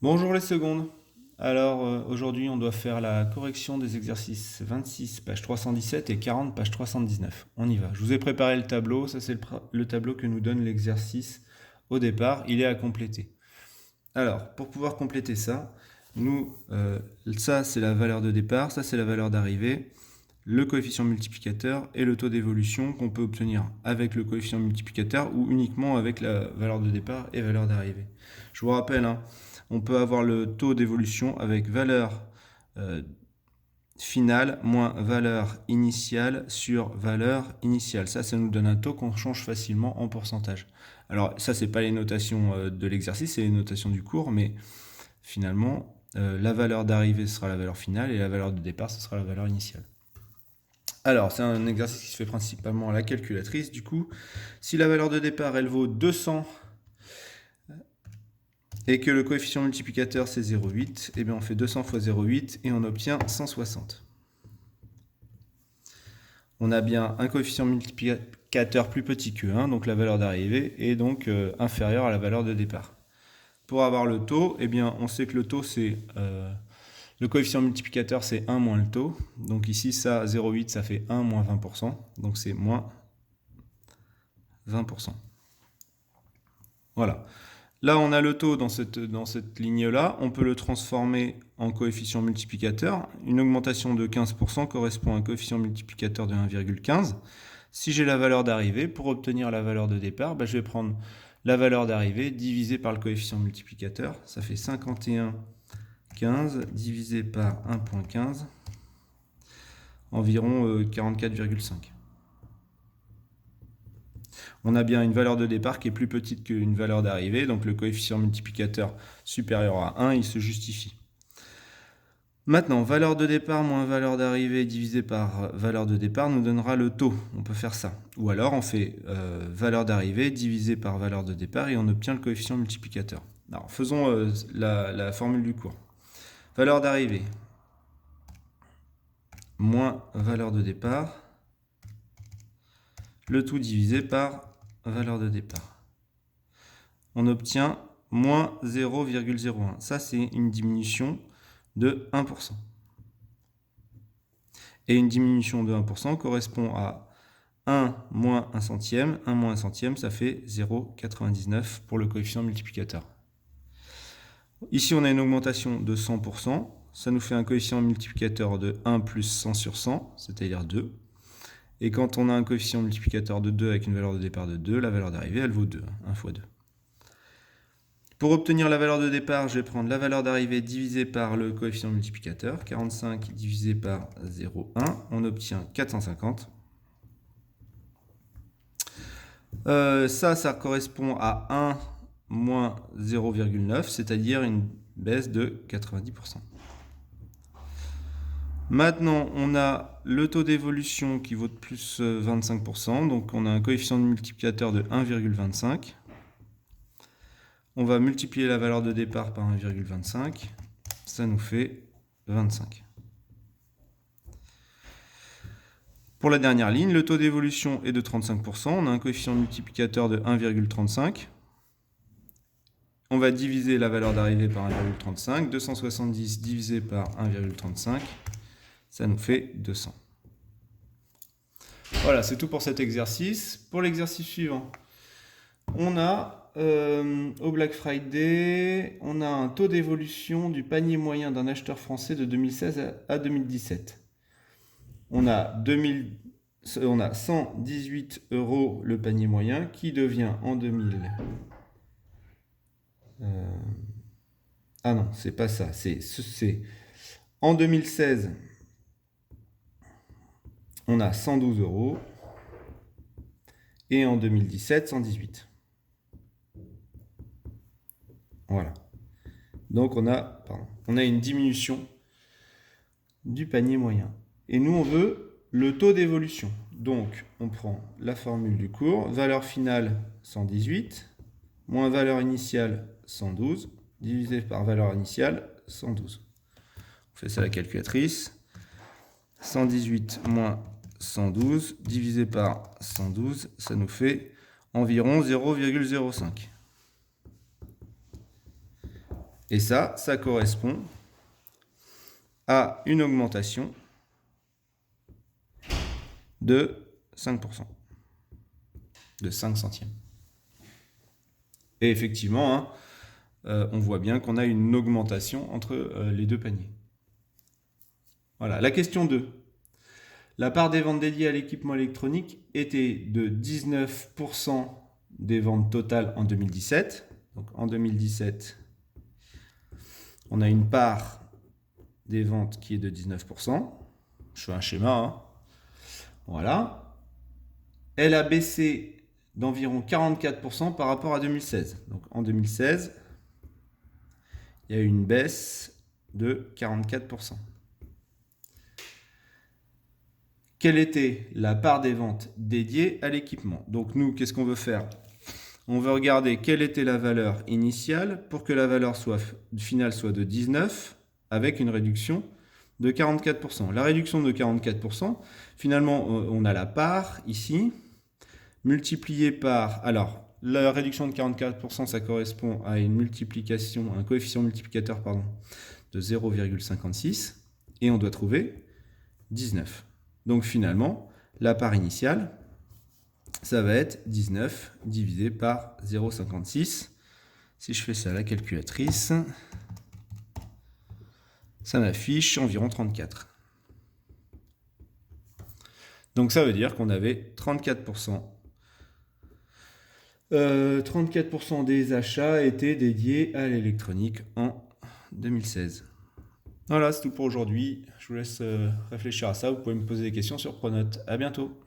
Bonjour les secondes. Alors aujourd'hui on doit faire la correction des exercices 26 page 317 et 40 page 319. On y va. Je vous ai préparé le tableau, ça c'est le tableau que nous donne l'exercice au départ, il est à compléter. Alors pour pouvoir compléter ça, ça c'est la valeur de départ, ça c'est la valeur d'arrivée, le coefficient multiplicateur et le taux d'évolution qu'on peut obtenir avec le coefficient multiplicateur ou uniquement avec la valeur de départ et valeur d'arrivée. Je vous rappelle, hein, on peut avoir le taux d'évolution avec valeur finale moins valeur initiale sur valeur initiale. Ça nous donne un taux qu'on change facilement en pourcentage. Alors ça, c'est pas les notations de l'exercice, c'est les notations du cours, mais finalement, la valeur d'arrivée sera la valeur finale et la valeur de départ, ce sera la valeur initiale. Alors, c'est un exercice qui se fait principalement à la calculatrice. Du coup, si la valeur de départ, elle vaut 200 et que le coefficient multiplicateur, c'est 0,8, et bien on fait 200 fois 0,8 et on obtient 160. On a bien un coefficient multiplicateur plus petit que 1, donc la valeur d'arrivée est donc inférieure à la valeur de départ. Pour avoir le taux, eh bien, on sait que le taux, c'est... le coefficient multiplicateur, c'est 1 moins le taux. Donc ici, ça, 0,8, ça fait 1 moins 20%. Donc c'est moins 20%. Voilà. Là, on a le taux dans cette ligne-là. On peut le transformer en coefficient multiplicateur. Une augmentation de 15% correspond à un coefficient multiplicateur de 1,15. Si j'ai la valeur d'arrivée, pour obtenir la valeur de départ, je vais prendre la valeur d'arrivée divisée par le coefficient multiplicateur. Ça fait 51,15 divisé par 1,15, environ 44,5. On a bien une valeur de départ qui est plus petite qu'une valeur d'arrivée, donc le coefficient multiplicateur supérieur à 1, il se justifie. Maintenant, valeur de départ moins valeur d'arrivée divisé par valeur de départ nous donnera le taux. On peut faire ça. Ou alors on fait valeur d'arrivée divisé par valeur de départ et on obtient le coefficient multiplicateur. Alors faisons la formule du cours. Valeur d'arrivée moins valeur de départ, le tout divisé par valeur de départ. On obtient moins 0,01. Ça, c'est une diminution de 1%. Et une diminution de 1% correspond à 1 moins 1 centième. 1 moins 1 centième, ça fait 0,99 pour le coefficient multiplicateur. Ici, on a une augmentation de 100%. Ça nous fait un coefficient multiplicateur de 1 plus 100 sur 100, c'est-à-dire 2. Et quand on a un coefficient multiplicateur de 2 avec une valeur de départ de 2, la valeur d'arrivée, elle vaut 2, 1 fois 2. Pour obtenir la valeur de départ, je vais prendre la valeur d'arrivée divisée par le coefficient multiplicateur. 45 divisé par 0,1, on obtient 450. Ça correspond à 1 moins 0,9, c'est-à-dire une baisse de 90%. Maintenant, on a le taux d'évolution qui vaut de plus 25%, donc on a un coefficient de multiplicateur de 1,25. On va multiplier la valeur de départ par 1,25. Ça nous fait 25. Pour la dernière ligne, le taux d'évolution est de 35%. On a un coefficient multiplicateur de 1,35. On va diviser la valeur d'arrivée par 1,35. 270 divisé par 1,35, ça nous fait 200. Voilà, c'est tout pour cet exercice. Pour l'exercice suivant, on a au Black Friday, on a un taux d'évolution du panier moyen d'un acheteur français de 2016 à 2017. On a 118 euros le panier moyen qui devient en 2000. Ah non, c'est pas ça. C'est en 2016, on a 112 euros et en 2017, 118. Voilà. Donc on a une diminution du panier moyen. Et nous, on veut le taux d'évolution. Donc, on prend la formule du cours. Valeur finale, 118, moins valeur initiale, 112, divisé par valeur initiale, 112. On fait ça à la calculatrice. 118 moins 112, divisé par 112, ça nous fait environ 0,05. Et ça correspond à une augmentation de 5%, de 5 centièmes. Et effectivement, hein, on voit bien qu'on a une augmentation entre les deux paniers. Voilà, la question 2. La part des ventes dédiées à l'équipement électronique était de 19% des ventes totales en 2017. Donc en 2017, on a une part des ventes qui est de 19%. Je fais un schéma, hein. Voilà. Elle a baissé d'environ 44% par rapport à 2016. Donc en 2016, il y a eu une baisse de 44%. Quelle était la part des ventes dédiées à l'équipement? Donc nous, qu'est-ce qu'on veut faire? On veut regarder quelle était la valeur initiale pour que la valeur finale soit de 19 avec une réduction de 44%. La réduction de 44%, finalement, on a la part ici, multipliée par... Alors, la réduction de 44%, ça correspond à une multiplication, un coefficient multiplicateur, pardon, de 0,56. Et on doit trouver 19. Donc finalement, la part initiale, ça va être 19 divisé par 0,56. Si je fais ça à la calculatrice, ça m'affiche environ 34. Donc ça veut dire qu'on avait 34%. 34% des achats étaient dédiés à l'électronique en 2016. Voilà, c'est tout pour aujourd'hui. Je vous laisse réfléchir à ça. Vous pouvez me poser des questions sur Pronote. À bientôt.